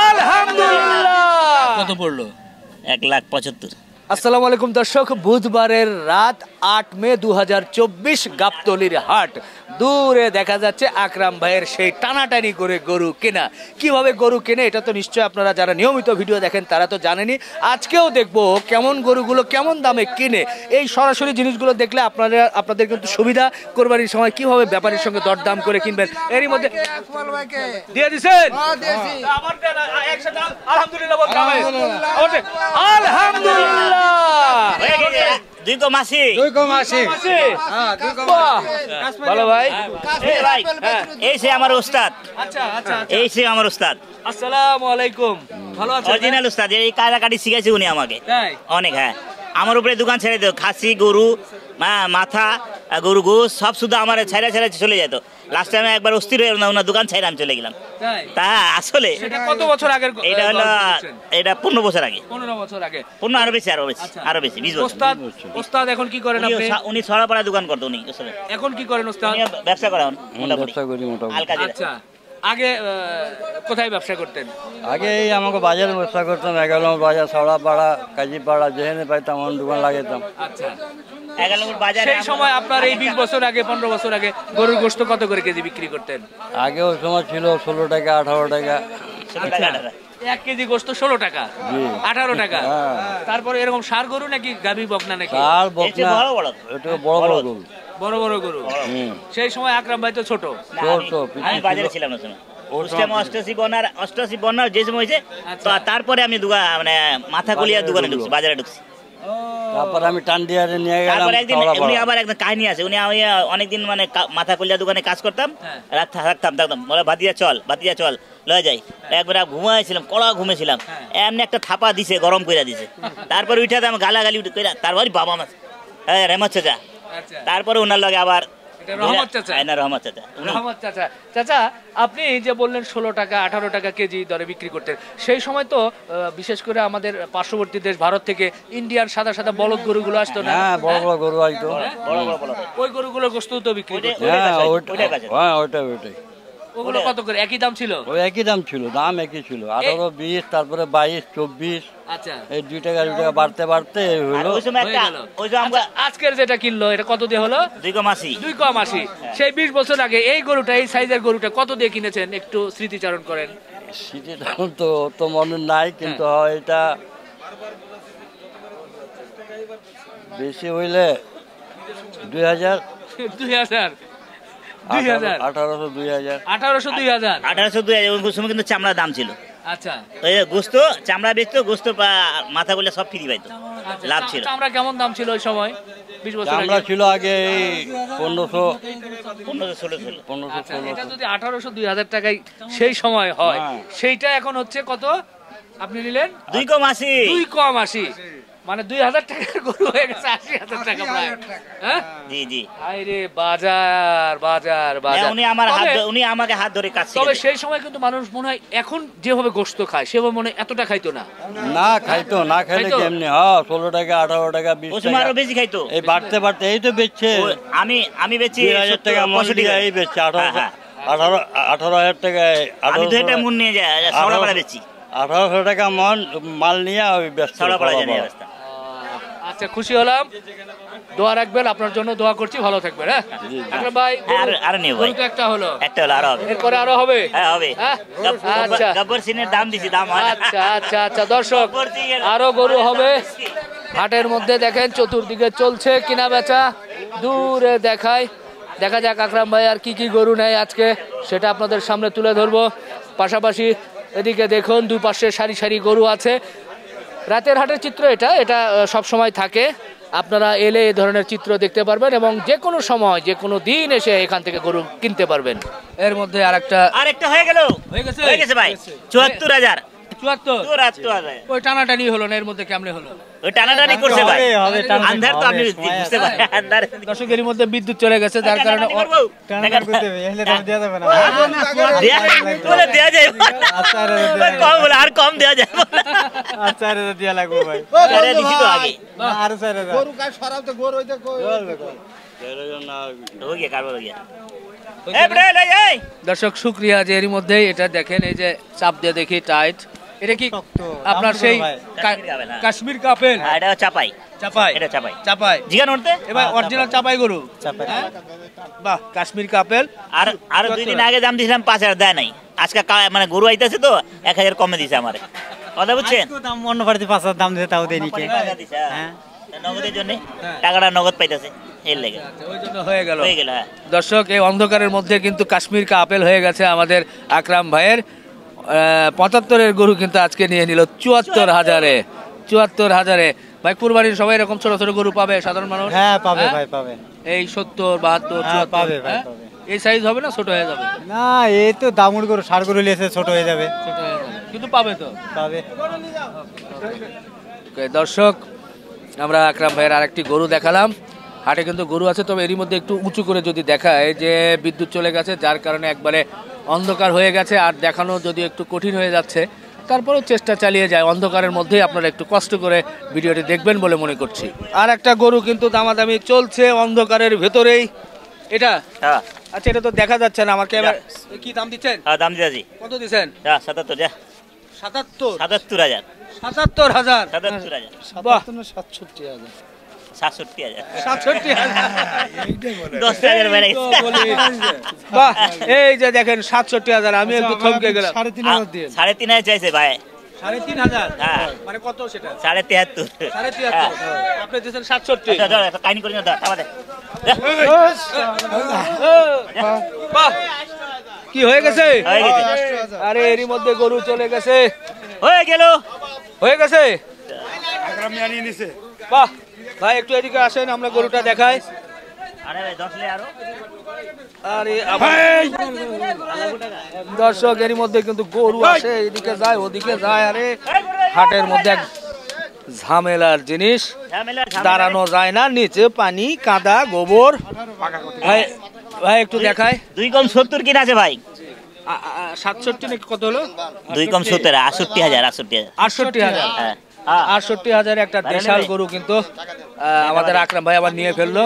আলহামদুলিল্লাহ। কত পড়লো? 1,75,000। আসসালামু আলাইকুম দর্শক, বুধবারের রাত 8 মে 2024 গাবতলীর হাট। দূরে দেখা যাচ্ছে আকরাম ভাইয়ের সেই টানাটানি করে গরু কেনা। কিভাবে গরু কেনে এটা তো নিশ্চয়ই আপনারা যারা নিয়মিত ভিডিও দেখেন তারা তো জানেনই। আজকেও দেখবো কেমন গরুগুলো কেমন দামে কিনে। এই সরাসরি জিনিসগুলো দেখলে আপনাদের কিন্তু সুবিধা, কোরবানির সময় কিভাবে ব্যাপারীর সঙ্গে দরদাম করে কিনবেন। এরই মধ্যে দিয়ে দিছেন আলহামদুলিল্লাহ। আলহামদুলিল্লাহ। ভালো ভাই, এই সে আমার উস্তাদ। আচ্ছা আচ্ছা, এই সে আমার উস্তাদ। আসসালামু আলাইকুম। ভালো আছেন? অরিজিনাল উস্তাদ, এই কাটাকাটি শিখাইছে উনি আমাকে তাই? অনেক। হ্যাঁ, আমার উপরে দোকান ছেড়ে দিত, খাসি গরু মাথা গরু গোস সব শুধু আমার ছেড়ে ছেড়ে চলে যেত। লাস্ট টাইমে একবার অস্থির হয়ে ওনার দোকান ছেড়ে আমি চলে গেলাম। তা আসলে কত বছর আগের? এটা হলো, এটা 15 বছর আগে। 15 বছর আগে? 15 আরো বেশি, আরো বেশি 20 বছর। ওস্তাদ এখন কি করেন আপনি? উনি ছড়াপাড়া দোকান করতো উনি। এখন কি করেন ওস্তাদ? ব্যবসা করেন মোটামুটি। আচ্ছা, আগে কোথায় ব্যবসা করতেন? আগে এই আমাকে বাজারে ব্যবসা করতাম, 11 নম্বর বাজার, ছড়াপাড়া, কাজীপাড়া, যেখানে পাইতাম আমার দোকান লাগাইতাম। আচ্ছা, 11 নম্বর বাজার। সেই সময় আপনার এই 20 বছর আগে, 15 বছর আগে গরুর গোশত কত করে কেজি বিক্রি করতেন? আগে ওই সময় ছিল 16 টাকা, 18 টাকা। 1 কেজি গোশত 16 টাকা, 18 টাকা। তারপরে এরকম ষাঁড় গরু নাকি গাভী বকনা নাকি? ষাঁড় বকনা, এটা বড় বড় গরু। বড় বড় গরু। সেই সময় আকরাম ভাই তো ছোট। আমি বাজারে ছিলাম না। 88 বন্যার যে সময় হয়েছে, তারপরে আমি মানে মাথা গলিয়ার দোকানে ঢুকছি, বাজারে ঢুকছি। তারপর আমি টান্ডিয়ারে নিয়ে গেলাম। উনি আবার একটা কাহিনী আছে। উনি অনেকদিন মানে মাথা কলিয়া দোকানে কাজ করতাম, রাত থাকতাম বলে ভাতিজা চল লয়ে যাই। একবার ঘুমাইছিলাম, কড়া ঘুমেছিলাম, এমনি একটা থাপা দিছে, গরম করে দিছে। তারপর উঠাতে আমি গালাগালি করে, তারপর বাবা মা রেমত চাচা। তারপরে ওনার লগে আবার চাচা, আপনি যে বললেন 16 টাকা 18 টাকা কেজি দরে বিক্রি করতেন, সেই সময় তো বিশেষ করে আমাদের পার্শ্ববর্তী দেশ ভারত থেকে ইন্ডিয়ার সাদা সাদা বলদ গরুগুলো আসতো না? হ্যাঁ, বড় বড় গরু আসতো। ওই গরুগুলোর গোশত তো বিক্রি করতেন? হ্যাঁ, ওইটাই। ওগুলো কত করে? একই দাম ছিল? ওই একই দাম ছিল, দাম একই ছিল। 18, 20, তারপরে 22, 24। আচ্ছা, এই 2 টাকা বাড়তে বাড়তে হলো। আজকের যেটা কিনলো এটা কত দিয়ে হলো? 2,80। সেই 20 বছর আগে এই গরুটা, এই সাইজের গরুটা কত দিয়ে কিনেছেন? একটু স্মৃতিচারণ করেন। স্মৃতিচারণ তো মনে নাই, কিন্তু এটা বেশি হইলে 2000। 1800 ওই সময় কিন্তু চামড়ার দাম ছিল। আচ্ছা, গোস্ত চামড়া বেচতো, গোস্ত মাথা গুলো সব ফ্রি পাইতো, লাভ ছিল। চামড়া কেমন দাম ছিল ওই সময় 20 বছর আগে? চামড়া ছিল আগে 1500-1600। এটা যদি 1800-2000 টাকায় সেই সময় হয়, সেইটা এখন হচ্ছে কত আপনি নিলেন? 2,80। মানে 2000 টাকার গরু হয়ে গেছে 80,000 টাকা প্রায়। হ্যাঁ, জি জি। আরে বাজার। উনি আমাকে হাত ধরে কাজ শিখাতেন। তবে সেই সময় কিন্তু মানুষ মনে হয় এখন যেভাবে গোশত খায় সেভাবে মনে এতটা খাইতো না। খাইতো না, খাইলে কেমনি? 16 টাকা, 18 টাকা, 20 টাকা, আরো বেশি খাইতো। এই বাড়তে বাড়তে এই তো বেচছে। আমি বেচি 2000 টাকা মন দিয়ে, এই বেচছে 18,000 টাকায়। আমি তো এটা মন নিয়ে যায়, ছড়াপাড়া বেচি। 1800 টাকা মন মাল নিয়ে ওই ব্যস্ত ছড়াপাড়া জানি অবস্থা। আচ্ছা, খুশি হলাম। দোয়া রাখবেন, আপনার জন্য দোয়া করছি, ভালো থাকবেন। হ্যাঁ আকরাম ভাই, আর নিও ভাই, একটা হলো আরো হবে, এরপরে আরো হবে। হ্যাঁ হবে। আচ্ছা, গব্বর সিনের দাম দিছি, দাম হয়। আচ্ছা দর্শক, আরো গরু হবে হাটের মধ্যে। দেখেন চতুর্দিকে চলছে কিনা বেচা, দূরে দেখা যাক আকরাম ভাই আর কি গরু নেয় আজকে, সেটা আপনাদের সামনে তুলে ধরবো। পাশাপাশি এদিকে দেখুন দুই পাশে সারি সারি গরু আছে। রাতের হাটের চিত্র এটা সব সময় থাকে। আপনারা এলে এই ধরনের চিত্র দেখতে পারবেন এবং যে কোনো সময় যে কোনো দিন এসে এখান থেকে গরু কিনতে পারবেন। এর মধ্যে আরেকটা হয়ে গেছে ভাই, 74,000। 74 ওই টানাটানি হলো না, এর মধ্যে কেমনে হলো? ওই টানাটানি করছে ভাই, আন্ধার তো আপনি বুঝতে পারেন। আন্ধার দর্শকের মধ্যে বিদ্যুৎ চলে গেছে, যার কারণে আর কম দেওয়া যায়। দর্শক শুক্রিয়া যে এরই মধ্যেই এটা দেখেন, এই যে চাপ দিয়ে দেখি টাইট। এটা কি আপনার সেই কাশ্মীর কাপেল? এটা চাপাই চাপাই, এটা চাপাই চাপাই জিগান উঠতে এবার অরিজিনাল চাপাই গরু। হ্যাঁ? বাহ, কাশ্মীর কাপেল। আর 2 দিন আগে দাম দিয়েছিলাম 5000 দেয় নাই। আজকে মানে গরু আইতেছে তো 1000 কমে দিছে আমারে, কথা বুঝছেন? দাম অন্য বাড়িতে 5000 দাম দিতে তাও দেয়নি কে। হ্যাঁ, নগদের জন্য টাকাটা নগদ পাইতেছে, এর লেগে ওই জন্য হয়ে গেল। হ্যাঁ। দর্শক, এই অন্ধকারের মধ্যে কিন্তু কাশ্মীর কাপেল হয়ে গেছে আমাদের আকরাম ভাইয়ের। 75-এর গরু কিন্তু আজকে নিয়ে নিল 74,000-এ। 74,000-এ। ভাই, কুরবানির সবাই এরকম ছোট ছোট গরু পাবে সাধারণ মানুষ? হ্যাঁ পাবে ভাই, পাবে। এই 70, 72, হ্যাঁ, 74 পাবে ভাই, হ্যাঁ? পাবে। এই সাইজ হবে না ছোট হয়ে যাবে? না, এই তো দামুর গরু, ষাড় গরু লিয়েছে, ছোট হয়ে যাবে। ছোট হয়ে যাবে, কিন্তু পাবে তো। পাবে। ওকে, দর্শক, আমরা আকরাম ভাইয়ের আরেকটি গরু দেখালাম। হাটে কিন্তু গরু আছে, তবে এরই মধ্যে একটু উঁচু করে যদি দেখায় যে বিদ্যুৎ চলে গেছে, যার কারণে একবারে অন্ধকার হয়ে গেছে, আর দেখানো যদি একটু কঠিন হয়ে যাচ্ছে। তারপরেও চেষ্টা চালিয়ে যায়, অন্ধকারের মধ্যেই আপনারা একটু কষ্ট করে ভিডিওটি দেখবেন বলে মনে করছি। আর একটা গরু কিন্তু দামাদামি চলছে অন্ধকারের ভেতরেই। এটা হ্যাঁ, আচ্ছা, এটা তো দেখা যাচ্ছে না আমার ক্যামেরা। কি দাম দিচ্ছেন? হ্যাঁ, দাম দিয়েছি। কত দিচ্ছেন? 77 যা 77? 77000 77,000? 77000 বাহ, 67,000। 67000 67,000। 10,000 বেড়ে গেছে। বাহ, এই যে দেখেন 67,000। আমি একটু থমকে গেলাম। 3,500 দিয়ে। 3,500 চাইছে ভাই। 3,500? হ্যাঁ। মানে কত সেটা? 73.5 73,000। আপনি দিচ্ছেন 67। কাহিনী করে দাও আমাদের। বাহ, কি হয়ে গেছে? হয়ে গেছে। আরে এরই মধ্যে গরু চলে গেছে, হয়ে গেল। হয়ে গেছে। বাহ ভাই, একটু এদিকে আসেন, আমরা গরুটা দেখাই। আরে ভাই 10 লে আরো। আরে দর্শক, এরই মধ্যে কিন্তু গরু আসে, এদিকে যায় ওদিকে যায়। আরে হাটের মধ্যে এক ঝামেলার জিনিস, দাঁড়ানো যায় না, নিচে পানি, কাদা, গোবর। ভাই ভাই একটু দেখায়। 2 কম 70 কিনা আছে ভাই। 67 নাকি কত হলো? 2 কম 70 68,000 68,000 68,000। হ্যাঁ। 68,000 একটা বিশাল গরু কিন্তু আমাদের আকরাম ভাই আবার নিয়ে ফেললো।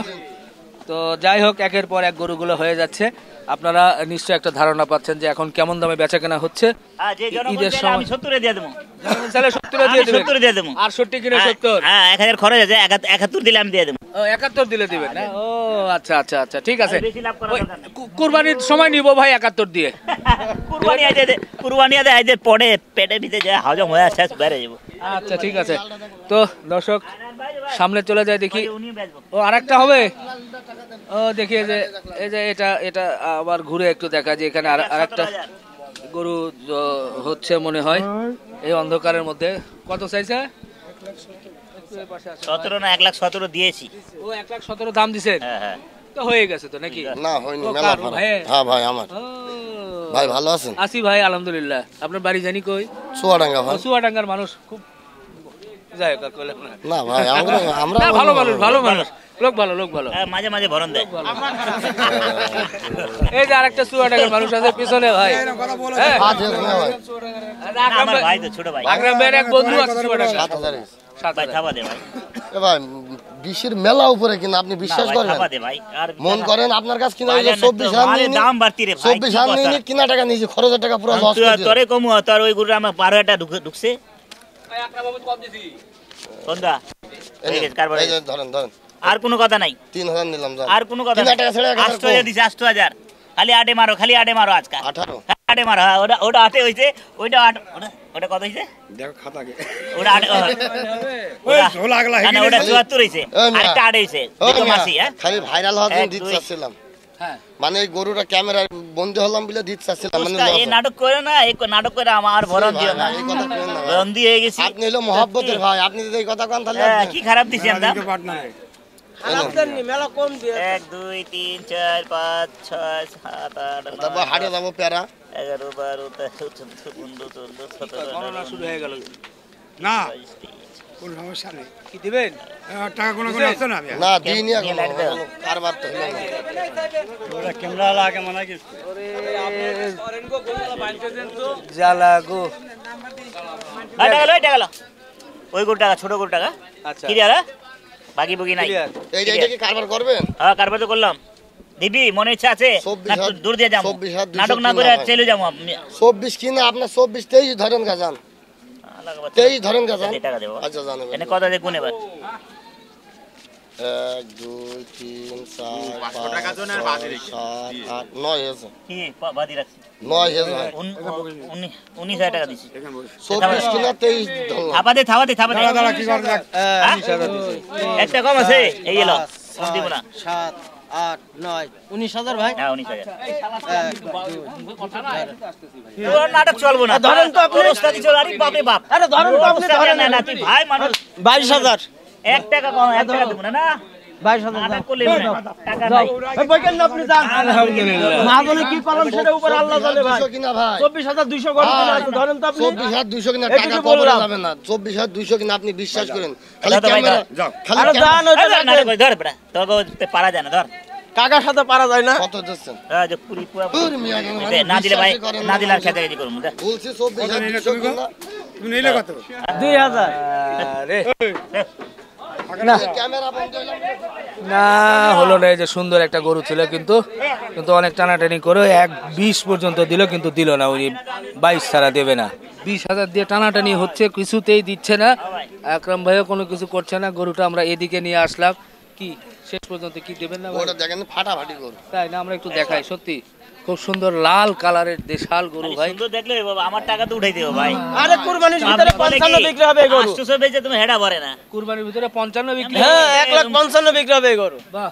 তো যাই হোক, একের পর এক গরুগুলো হয়ে যাচ্ছে। আপনারা নিশ্চয়ই একটা ধারণা পাচ্ছেন যে এখন কেমন দামে বেচা কেনা হচ্ছে। ঈদের সময় আমি 70 দিয়ে দেব। তাহলে 70 দিয়ে দিবেন? 70 দিয়ে দেব। 68 কিনে 70? হ্যাঁ, 1000 খরচ আছে, 71 দিলে আমি দিয়ে দেব। ও, 71 দিলে দিবেন না? ও আচ্ছা আচ্ছা আচ্ছা, ঠিক আছে। বেশি লাভ করার দরকার নেই। কুরবানির সময় নিব ভাই 71 দিয়ে। কুরবানি আইতে পড়ে পেটের ভিতরে যায়, হজম হয়ে শেষ বেড়ে যাব। আচ্ছা, ঠিক আছে। তো দর্শক, সামনে চলে যায় দেখি। উনিও বেচবো। ও, আরেকটা হবে। ও দেখি, এই যে এটা এটা আবার ঘুরে একটু দেখা যে এখানে আরেকটা গরু হচ্ছে মনে হয় এই অন্ধকারের মধ্যে। কত চাইছে? 17 না 1,17,000 দিয়েছি। ও 1,17,000 দাম দিছেন? হ্যাঁ হ্যাঁ। তো হয়ে গেছে তো নাকি? না হয়নি, ও, মেলা কার? ভাড়া। ভাইয়ের? হ্যাঁ ভাই, আমার ও, ভাই ভালো আছেন? আছি ভাই, আলহামদুলিল্লাহ। আপনার বাড়ি জানি কই? চুয়াডাঙ্গা ভাই। চুয়াডাঙ্গার মানুষ খুব যাই হোক, আর কইলাম না। না ভাই, আমরা না, ভালো মানুষ, ভালো মানুষ, লোক ভালো, লোক ভালো। মাঝে মাঝে ভরণ দেয়। এই যে আরেকটা চুয়াডাঙ্গার মানুষ আছে পিছনে ভাই। হ্যাঁ, হাত হেলছে না ভাই। আমার ভাই তো ছোট ভাই। আকরাম ভাইয়ের এক বন্ধু আছে চুয়াডাঙ্গা। 7,000 ভাই থাবা দে ভাই। এ ভাই, বিশের মেলা উপরে কিনা আপনি বিশ্বাস ভাই করেন? থাবা দে ভাই। আর মন করেন আপনার কাছে কিনা বাজার না তো, 24,000 মালের নিয়ে দাম বাড়তি রে ভাই। 24,000 নিয়ে কিনা টাকা নিয়েছি, খরচের টাকা পুরো লস করে দিল। তোরে কমু, তোর ওই গরু আমার 12,000 টাকা ঢুকছে। ভাই আকরাম বাবু কম দিছি। সন্ধ্যা এই হয়ে গেছে, কারবার এই যে ধরেন ধরেন, আর কোনো কথা নাই। 3,000 নিলাম জান। আর কোনো কথা কিনা নাই। টাকা ছেড়ে 1,000 8,000 দিছে, 8,000। খালি আটে মারো, খালি আটে মারো আজকে। 18 আটে মারো। হ্যাঁ, ওটা আটে হইছে, ওইটা ওটা কত হইছে? দেখো খাতাকে ওটা আটে ওই ঝোল আগলা না, ওটা 74 হইছে। ওই মিয়া। আরেকটা আটে হইছে। ও দুটো মিয়া, মাসি, হ্যাঁ। খালি ভাইরাল হওয়ার জন্য 1, দিতে 2 চাচ্ছিলাম। হ্যাঁ, মানে এই গরুটা ক্যামেরায় বন্দি হলাম বলে দিতে চাচ্ছিলাম, মানে উস্তাদ, এই loss। নাটক করে না, এই নাটক করে আমার ভরণ দিও না। এই কথা কেন না ভাই? বন্দি হয়ে গেছি। আপনি হলো মহব্বতের ভাই, আপনি যদি এই কথা কন তাহলে হ্যাঁ, কি খারাপ দিছি আমরা? পার্টনার 1, 2, 3, 4, 5, 6, 7, 8, 9, তারপর হাটে যাবো প্যারা। 11, 12, 13, 14, 15, 16, 17, গণনা শুরু হয়ে গেল। না 22, 23। কোনো সমস্যা নেই কি দিবেন? টাকা কোনো কোনো আসছে না আমি না দিইনি এখন, লাইট দাও। এখনো কারবার তো হলো না। ওরা ক্যামেরা লাগে মানা কি? জ্বালা গো। টাকা লো। ওই গরু টাকা, ছোট গরু টাকা। আচ্ছা, কি রে? বাকি বুকি নাই। ক্লিয়ার। এইটা কি কারবার করবেন? হ্যাঁ, কারবার তো করলাম। দিবি মনে ইচ্ছা আছে 24 না হাজার- দূর দিয়ে যাবো 24 হাজার 200 নাটক না করে কিনা ভাই। চলে যাবো 24 কিনা আপনার 24 23 ধরেন গাজান 23 ধরেন গাজান টাকা দেবো আচ্ছা জানেন এনে কত দিয়ে গুণ এবার 1 2 3 4 5 6 7 8 9 আছে কি বাদি রাখছি 9 আছে 19,000 টাকা দিছি 24 কিনা 23 ধরলাম থাপা দে দাঁড়া কি করে দেখ একটা কম আছে এই এলো কম দিব না 7 8 9 19,000 ভাই হ্যাঁ 19,000 তোর নাটক চলবো না ধরেন তো আপনি। তোর ওস্তাদি চল আরে বাপ রে বাপ আরে ধরেন তো আপনি, তোর ওস্তাদি ধরেন না, না তুই ভাই মানুষ 22,000 1 টাকা কম 1 টাকা দেব না না 22,000 নাটক করলে হবে না, টাকা নাই এই বইকেন না আপনি যান আলহামদুলিল্লাহ না বলে কি করলাম সেটা উপর আল্লাহ জানে ভাই 200 কিনা ভাই 24,200 গরু কিনা আছে ধরেন তো আপনি 24,200 কিনা এইটুকু টাকা কবরে বললাম। যাবে না 24,200 কিনা আপনি বিশ্বাস করেন খালি দাও তো ভাই, ক্যামেরা দাও। খালি আরে ক্যামেরা- জান ওইটা আরে নাটক করে ধর বেটা তোকে পারা যায় না ধর কাকার সাথে পারা যায় না কত দিচ্ছেন হ্যাঁ যে পুরি পুরা পুরি মিয়া কেন মানে না দিলে ভাই বিশ্বাসই করেন না দিলে আর খেতে খেতে করবো দে। বলছি 24,200 কিনা তুমি নিলে কত 2000 না ক্যামেরা বন্ধ হইলাম না হলো না। এই যে সুন্দর একটা গরু ছিল কিন্তু কিন্তু অনেক টানাটানি করে 1:20 পর্যন্ত দিল কিন্তু দিল না, উনি 22 ছাড়া দেবে না। 20,000 দিয়ে টানাটানি হচ্ছে, কিছুতেই দিচ্ছে না। আকরাম ভাইও কোনো কিছু করছে না। গরুটা আমরা এদিকে নিয়ে আসলাম, কি শেষ পর্যন্ত কি দেবেন না ভাই? ওটা দেখেন ফাটাফাটি করুন তাই না, আমরা একটু দেখাই। সত্যি খুব সুন্দর লাল কালারের দেশাল গরু ভাই। সুন্দর দেখলে বাবা আমার টাকা তো উঠাই দিও ভাই আরে কুরবানির ভিতরে 55 বিক্রি হবে এই গরু 800 বেচে তুমি হেডা ভরে না কুরবানির ভিতরে 55 বিক্রি। হ্যাঁ 1,55,000 বিক্রি হবে এই গরু বাহ,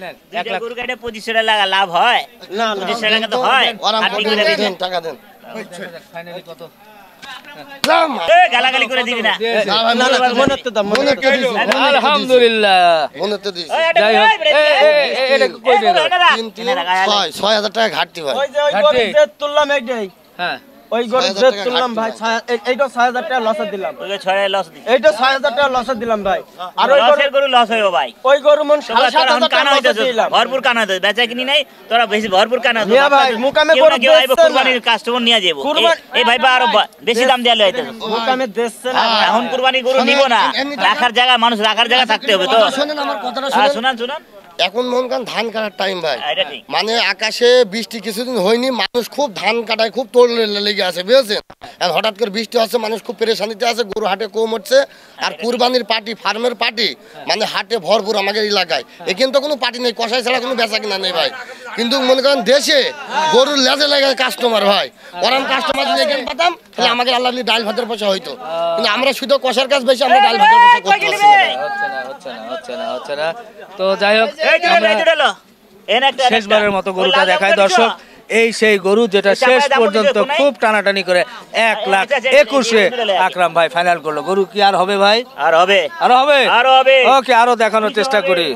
নেন, 1 দুইটা লাখ। গরু কাটে 25 টাকা লাভ হয় না না 25 টাকা তো হয় ওরাম আর কত বিক্রি করে দেন টাকা দেন ফাইনালি কত? দাম গালাগালি করে দিবি না না ভাই না না মনে মনে তো দাম মনে কে দিছি আলহামদুলিল্লাহ। মনে তো দিছি ওই, এটা যাই হোক, কই, এটা কই নিয়ে যাও? 6,000 টাকা ঘাটতি ভাই ওই যে ওই গরু যে তুললাম এইটাই হ্যাঁ, ওই গরু 6,000 যে টাকা তুললাম ভাই এইটা 6,000 টাকা লসে দিলাম ওই ছড়ায় লস দি এইটা 6,000 টাকা লসে দিলাম ভাই আর ওই গরু লসের গরু লস হইব ভাই ওই গরু মন তোরা 7,500 টাকা কানা লসে হইতেছ দিলাম ভরপুর কানা হইতেছ বেচা কিনি নাই তোরা বেশি ভরপুর কানা হইতেছ মিয়া ভাই, মুকামে কেউ গরু না কেউ আইবো বেচছে না। কুরবানির কাস্টমার নিয়ে যাবো কুরবান- এই ভাই আরো বেশি দাম দেয়া লইতেছ মুকামে দেশছে না এখন কুরবানি গরু নিব না রাখার জায়গা মানুষ রাখার জায়গা থাকতে হবে তো শোনেন আমার কথাটা হ্যাঁ শুনেন শুনান এখন মন কান ধান কাটার টাইম ভাই এটা ঠিক মানে আকাশে বৃষ্টি কিছুদিন হয়নি, মানুষ খুব ধান কাটায় খুব তোড় লেগে আছে বুঝেছেন। আর হঠাৎ করে বৃষ্টি হচ্ছে, মানুষ খুব পেরেশানিতে আছে, গরু হাটে কম হচ্ছে। আর কুরবানির পার্টি ফার্মের পার্টি মানে হাটে ভরপুর আমাদের এলাকায়। এখানে তো কোনো পার্টি নেই, কষাই ছাড়া কোনো বেচা কিনা নেই ভাই। কিন্তু মনে করেন দেশে গরুর লেজে লেগে কাস্টমার ভাই, ওরম কাস্টমার যদি এখানে পাতাম তাহলে আমাকে আল্লাহ ডাল ভাতের পয়সা হইতো। কিন্তু আমরা শুধু কষার কাজ বেশি, আমরা ডাল ভাতের পয়সা করতে পারছি না ভাই। হচ্ছে না। তো যাই হোক, এই আমরা জুড়ালো এনে একটা শেষবারের মতো গরুটা দেখায় দর্শক। এই সেই গরু যেটা শেষ পর্যন্ত খুব টানাটানি করে 1,21,000 আকরাম ভাই ফাইনাল করলো। গরু কি আর হবে ভাই? আর হবে আরো হবে, আরো হবে ওকে, আরো দেখানোর চেষ্টা করি।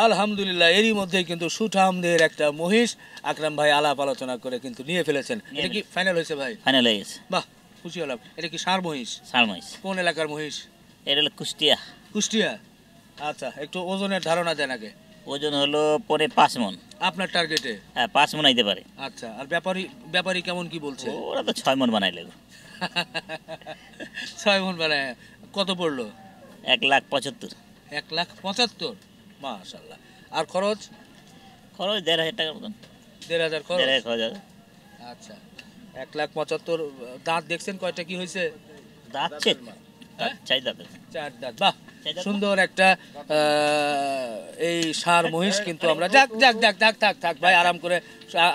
আলহামদুলিল্লাহ, এরই মধ্যে কিন্তু সুঠামদের একটা মহিষ আকরাম ভাই আলাপ আলোচনা করে কিন্তু নিয়ে ফেলেছেন। এটা কি ফাইনাল হয়েছে ভাই? ফাইনাল হয়ে গেছে বাহ, খুশি হলাম। এটা কি ষাঁড় মহিষ? সারমাইস কোন এলাকার মহিষ? এটা হলো কুষ্টিয়া কুষ্টিয়া। আচ্ছা, একটু ওজনের ধারণা দেন আগে। ওজন হলো পরে 5 মন আপনার টার্গেটে। হ্যাঁ 5 মন আইতে পারে আচ্ছা, আর ব্যাপারী কেমন কি বলছে? ওরা তো 6 মন বানাইলে 6 মন বানায় কত পড়লো? 1,75,000 1,75,000। মাশাআল্লাহ। আর খরচ? খরচ 1,500 টাকার মতন 1,500 খরচ। 1,500 আচ্ছা, 1,75,000। দাঁত দেখছেন কয়টা কি হয়েছে? যাচ্ছে চাই যাবে 4 দাঁত। বাহ, সুন্দর একটা এই ষাঁড় মহিষ কিন্তু আমরা থাক ভাই,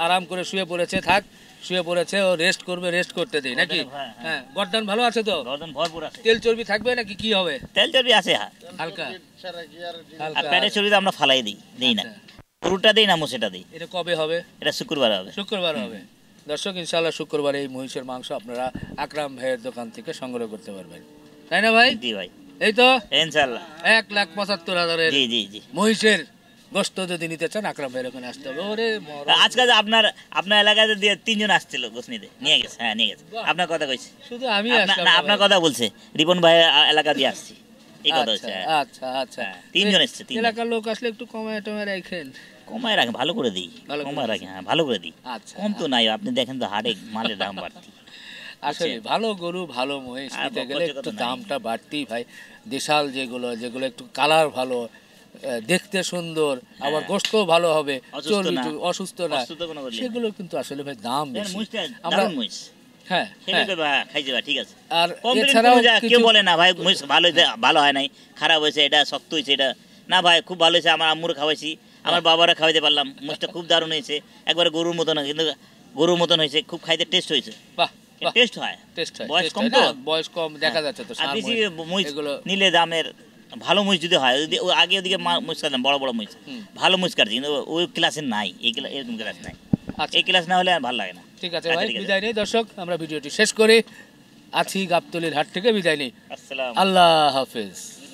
আরাম করে শুয়ে পড়েছে। থাক, শুয়ে পড়েছে, ও রেস্ট করবে, রেস্ট করতে দেই নাকি? হ্যাঁ, গর্দান ভালো আছে তো? গর্দন ভরপুর আছে তেল চর্বি থাকবে নাকি কি হবে? তেল চর্বি আছে হালকা আর পেটের চর্বি আমরা ফালাই দিই না, গরুটা দিই না মোষেটা দিই। এটা কবে হবে? এটা শুক্রবার হবে শুক্রবার হবে। দর্শক, ইনশাআল্লাহ শুক্রবার এই মহিষের মাংস আপনারা আকরাম ভাইয়ের দোকান থেকে সংগ্রহ করতে পারবেন, তাই না ভাই? জি ভাই, এই তো ইনশাআল্লাহ 1,75,000 জি জি জি মহিষের গোশত যদি নিতে চান আকরাম ভাইয়ের ওখানে আসতে হবে। ওরে আজকে যে আপনার এলাকায় দিয়ে 3 জন আসছিল গোস নিতে, নিয়ে গেছে। হ্যাঁ নিয়ে গেছে, আপনার কথা কইছে। শুধু আমি না আসলাম আপনার কথা বলছে, রিপন ভাই এলাকা দিয়ে আসছি এই কথা হচ্ছে। আচ্ছা। 3 জন এসছে, 3 এলাকার লোক আসলে একটু কমায় টমায় রাখেন। কমায় রাখেন, ভালো করে দিই, ভালো করে কমায় রাখেন, হ্যাঁ ভালো করে দিই। আচ্ছা, কম তো নাই, আপনি দেখেন তো হাটে মালের দাম বাড়তি। আসলে ভালো গরু ভালো মহিষ আর নিতে গেলে বকবচে একটু কথা নাই। দামটা বাড়তেই ভাই। দেশাল যেগুলো একটু কালার ভালো, দেখতে সুন্দর, আবার গোশতও ভালো হবে, অসুস্থ না। চর্বি অসুস্থ না, অসুস্থ কোনো করলে না। সেগুলো কিন্তু আসলে ভাই দাম বেশি। মুইসটা আমরা দারুণ মুইস হ্যাঁ হ্যাঁ সেটাকে খাইছে ভাই, ঠিক আছে। আর কমপ্লেন এছাড়াও করে যায়, কেউ কিছু বলে না ভাই মুইস ভালো হয়েছে, ভালো হয় নাই, খারাপ হয়েছে, এটা শক্ত হয়েছে, এটা না ভাই খুব ভালো হয়েছে। আমার আম্মুর খাওয়াইছি, আমার বাবারা খাওয়াইতে পারলাম, মুইসটা খুব দারুণ হয়েছে, একবারে গরুর মতন, কিন্তু গরুর মতন হয়েছে, খুব খাইতে টেস্ট হয়েছে, বাহ বাহ, টেস্ট হয়। টেস্ট হয়, বয়স টেস্ট কম হয় তো, না, বয়স কম দেখা যাচ্ছে তো আর ষাঁড় বেশি মহিষ, মুইস এগুলো নিলে দামের ভালো মুইস যদি হয়, যদি ও আগে ওদিকে মুইস কাটলাম বড় বড় মুইস, ভালো মুইস কাটছি, কিন্তু ওই ক্লাসে নাই, এরকম ক্লাস নাই, আচ্ছা এই ক্লাস না হলে আর ভালো লাগে না। ঠিক আছে আচ্ছা, ভাই, ঠিক আছে। বিদায় নেই দর্শক, আমরা ভিডিওটি শেষ করি। আছি গাবতলীর হাট থেকে, বিদায় নেই, আসসালাম। আল্লাহ হাফেজ।